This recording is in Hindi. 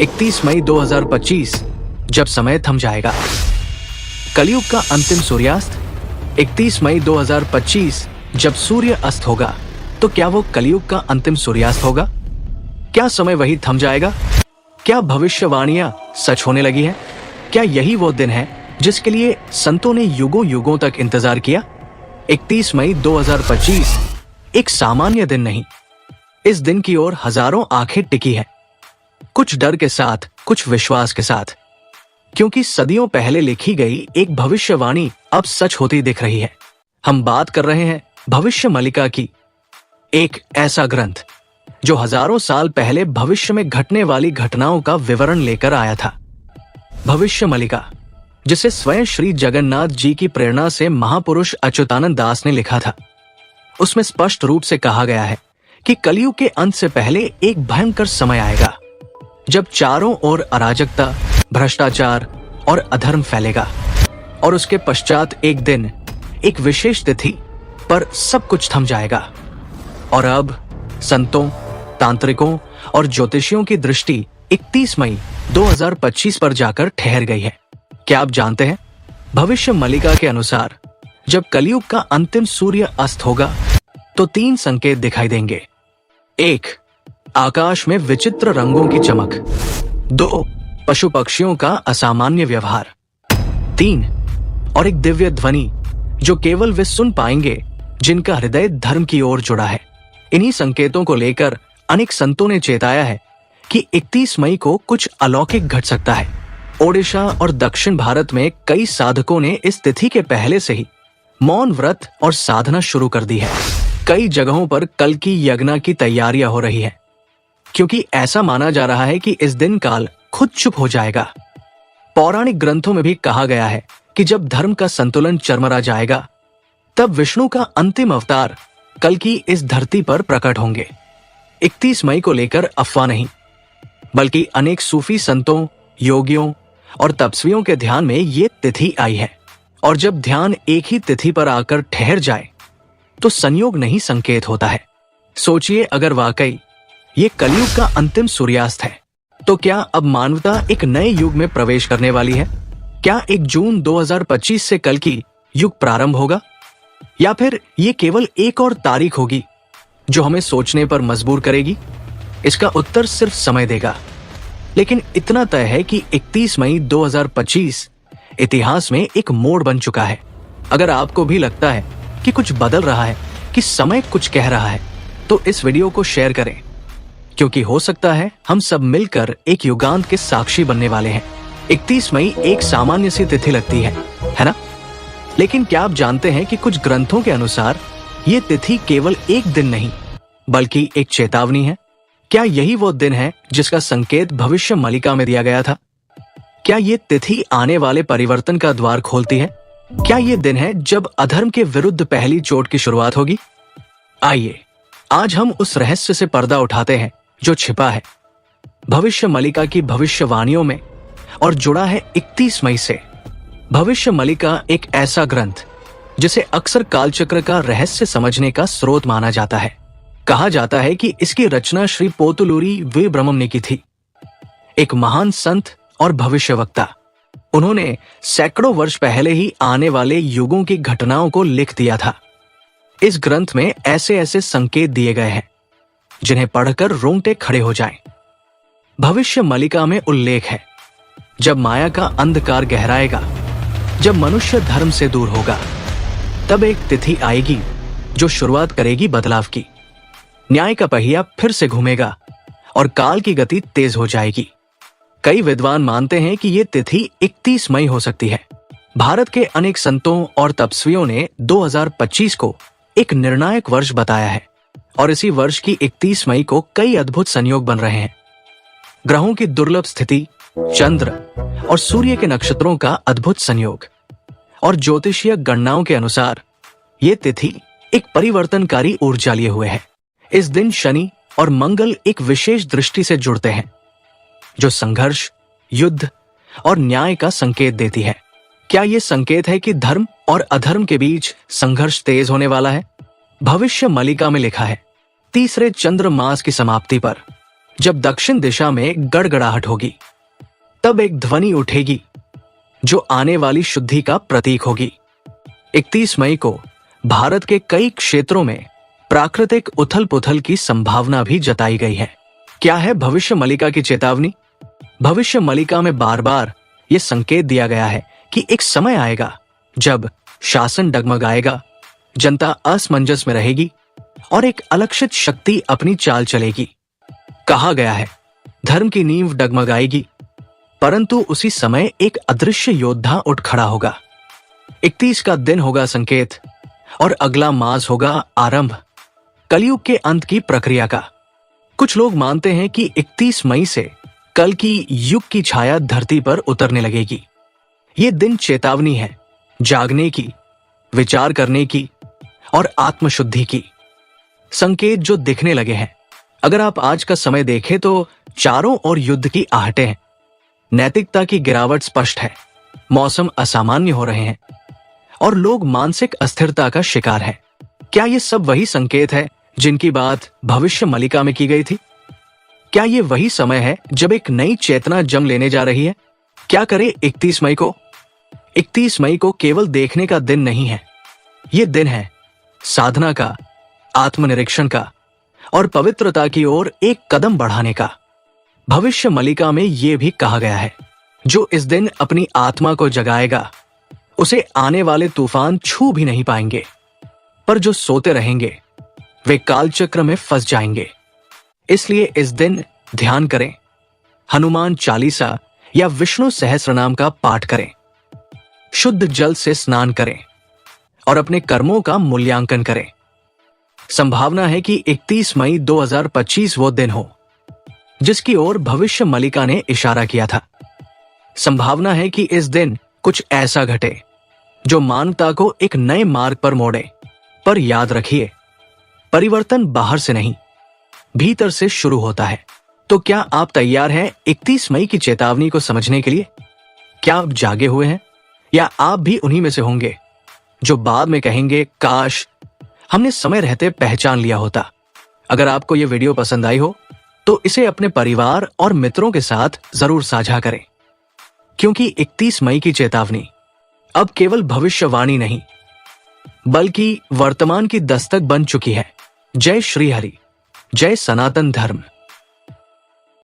31 मई 2025 जब समय थम जाएगा। कलयुग का अंतिम सूर्यास्त 31 मई 2025 जब सूर्य अस्त होगा, तो क्या वो कलयुग का अंतिम सूर्यास्त होगा? क्या समय वही थम जाएगा? क्या भविष्यवाणियां सच होने लगी हैं? क्या यही वो दिन है जिसके लिए संतों ने युगों युगों तक इंतजार किया? 31 मई 2025 एक सामान्य दिन नहीं। इस दिन की ओर हजारों आंखें टिकी हैं, कुछ डर के साथ, कुछ विश्वास के साथ, क्योंकि सदियों पहले लिखी गई एक भविष्यवाणी अब सच होती दिख रही है। हम बात कर रहे हैं भविष्य मलिका की, एक ऐसा ग्रंथ जो हजारों साल पहले भविष्य में घटने वाली घटनाओं का विवरण लेकर आया था। भविष्य मलिका, जिसे स्वयं श्री जगन्नाथ जी की प्रेरणा से महापुरुष अच्युतानंद दास ने लिखा था, उसमें स्पष्ट रूप से कहा गया है कि कलयुग के अंत से पहले एक भयंकर समय आएगा जब चारों ओर अराजकता, भ्रष्टाचार और अधर्म फैलेगा, और उसके पश्चात एक दिन, एक विशेष तिथि पर सब कुछ थम जाएगा। और अब संतों, तांत्रिकों और ज्योतिषियों की दृष्टि 31 मई 2025 पर जाकर ठहर गई है। क्या आप जानते हैं, भविष्य मलिका के अनुसार जब कलयुग का अंतिम सूर्य अस्त होगा तो 3 संकेत दिखाई देंगे। 1. आकाश में विचित्र रंगों की चमक। 2. पशु पक्षियों का असामान्य व्यवहार। 3. और एक दिव्य ध्वनि जो केवल वे सुन पाएंगे जिनका हृदय धर्म की ओर जुड़ा है। इन्हीं संकेतों को लेकर अनेक संतों ने चेताया है कि 31 मई को कुछ अलौकिक घट सकता है। ओडिशा और दक्षिण भारत में कई साधकों ने इस तिथि के पहले से ही मौन व्रत और साधना शुरू कर दी है। कई जगहों पर कल की यज्ञ की तैयारियां हो रही हैं, क्योंकि ऐसा माना जा रहा है कि इस दिन काल खुद चुप हो जाएगा। पौराणिक ग्रंथों में भी कहा गया है कि जब धर्म का संतुलन चरमरा जाएगा, तब विष्णु का अंतिम अवतार कल की इस धरती पर प्रकट होंगे। 31 मई को लेकर अफवाह नहीं, बल्कि अनेक सूफी संतों, योगियों और तपस्वियों के ध्यान में ये तिथि आई है। और जब ध्यान एक ही तिथि पर आकर ठहर जाए तो संयोग नहीं, संकेत होता है। सोचिए, अगर वाकई ये कलयुग का अंतिम सूर्यास्त है, तो क्या अब मानवता एक नए युग में प्रवेश करने वाली है? क्या 1 जून 2025 से कल की युग प्रारंभ होगा, या फिर ये केवल एक और तारीख होगी जो हमें सोचने पर मजबूर करेगी? इसका उत्तर सिर्फ समय देगा। लेकिन इतना तय है कि 31 मई 2025 इतिहास में एक मोड़ बन चुका है। अगर आपको भी लगता है कि कुछ बदल रहा है, कि समय कुछ कह रहा है, तो इस वीडियो को शेयर करें, क्योंकि हो सकता है हम सब मिलकर एक युगांत के साक्षी बनने वाले हैं। 31 मई एक सामान्य सी तिथि लगती है ना? लेकिन क्या आप जानते हैं कि कुछ ग्रंथों के अनुसार ये तिथि केवल एक दिन नहीं, बल्कि एक चेतावनी है? क्या यही वो दिन है जिसका संकेत भविष्य मलिका में दिया गया था? क्या ये तिथि आने वाले परिवर्तन का द्वार खोलती है? क्या ये दिन है जब अधर्म के विरुद्ध पहली चोट की शुरुआत होगी? आइए आज हम उस रहस्य से पर्दा उठाते हैं जो छिपा है भविष्य मलिका की भविष्यवाणियों में और जुड़ा है 31 मई से। भविष्य मलिका एक ऐसा ग्रंथ जिसे अक्सर कालचक्र का रहस्य समझने का स्रोत माना जाता है। कहा जाता है कि इसकी रचना श्री पोतुलूरी वी ब्रह्मम ने की थी, एक महान संत और भविष्यवक्ता। उन्होंने सैकड़ों वर्ष पहले ही आने वाले युगों की घटनाओं को लिख दिया था। इस ग्रंथ में ऐसे ऐसे संकेत दिए गए हैं जिन्हें पढ़कर रोंगटे खड़े हो जाएं। भविष्य मलिका में उल्लेख है, जब माया का अंधकार गहराएगा, जब मनुष्य धर्म से दूर होगा, तब एक तिथि आएगी जो शुरुआत करेगी बदलाव की। न्याय का पहिया फिर से घूमेगा और काल की गति तेज हो जाएगी। कई विद्वान मानते हैं कि ये तिथि 31 मई हो सकती है। भारत के अनेक संतों और तपस्वियों ने 2025 को एक निर्णायक वर्ष बताया है, और इसी वर्ष की 31 मई को कई अद्भुत संयोग बन रहे हैं। ग्रहों की दुर्लभ स्थिति, चंद्र और सूर्य के नक्षत्रों का अद्भुत संयोग, और ज्योतिषीय गणनाओं के अनुसार ये तिथि एक परिवर्तनकारी ऊर्जा लिए हुए है। इस दिन शनि और मंगल एक विशेष दृष्टि से जुड़ते हैं, जो संघर्ष, युद्ध और न्याय का संकेत देती है। क्या यह संकेत है कि धर्म और अधर्म के बीच संघर्ष तेज होने वाला है? भविष्य मलिका में लिखा है, तीसरे चंद्र मास की समाप्ति पर जब दक्षिण दिशा में गड़गड़ाहट होगी, तब एक ध्वनि उठेगी जो आने वाली शुद्धि का प्रतीक होगी। 31 मई को भारत के कई क्षेत्रों में प्राकृतिक उथल पुथल की संभावना भी जताई गई है। क्या है भविष्य मलिका की चेतावनी? भविष्य मलिका में बार बार यह संकेत दिया गया है कि एक समय आएगा जब शासन डगमगाएगा, जनता असमंजस में रहेगी और एक अलक्षित शक्ति अपनी चाल चलेगी। कहा गया है धर्म की नींव डगमगाएगी, परंतु उसी समय एक अदृश्य योद्धा उठ खड़ा होगा। 31 का दिन होगा संकेत और अगला मास होगा आरंभ कलयुग के अंत की प्रक्रिया का। कुछ लोग मानते हैं कि 31 मई से कल की युग की छाया धरती पर उतरने लगेगी। ये दिन चेतावनी है जागने की, विचार करने की और आत्मशुद्धि की। संकेत जो दिखने लगे हैं, अगर आप आज का समय देखें तो चारों ओर युद्ध की आहटें हैं, नैतिकता की गिरावट स्पष्ट है, मौसम असामान्य हो रहे हैं और लोग मानसिक अस्थिरता का शिकार हैं। क्या ये सब वही संकेत है जिनकी बात भविष्य मलिका में की गई थी? क्या ये वही समय है जब एक नई चेतना जन्म लेने जा रही है? क्या करे 31 मई को? 31 मई को केवल देखने का दिन नहीं है, ये दिन है साधना का, आत्मनिरीक्षण का और पवित्रता की ओर एक कदम बढ़ाने का। भविष्य मलिका में यह भी कहा गया है जो इस दिन अपनी आत्मा को जगाएगा उसे आने वाले तूफान छू भी नहीं पाएंगे, पर जो सोते रहेंगे वे कालचक्र में फंस जाएंगे। इसलिए इस दिन ध्यान करें, हनुमान चालीसा या विष्णु सहस्त्रनाम का पाठ करें, शुद्ध जल से स्नान करें और अपने कर्मों का मूल्यांकन करें। संभावना है कि 31 मई 2025 वो दिन हो जिसकी ओर भविष्य मलिका ने इशारा किया था। संभावना है कि इस दिन कुछ ऐसा घटे जो मानवता को एक नए मार्ग पर मोड़े। पर याद रखिए, परिवर्तन बाहर से नहीं, भीतर से शुरू होता है। तो क्या आप तैयार हैं 31 मई की चेतावनी को समझने के लिए? क्या आप जागे हुए हैं या आप भी उन्हीं में से होंगे जो बाद में कहेंगे काश हमने समय रहते पहचान लिया होता? अगर आपको यह वीडियो पसंद आई हो तो इसे अपने परिवार और मित्रों के साथ जरूर साझा करें, क्योंकि 31 मई की चेतावनी अब केवल भविष्यवाणी नहीं बल्कि वर्तमान की दस्तक बन चुकी है। जय श्री हरि, जय सनातन धर्म।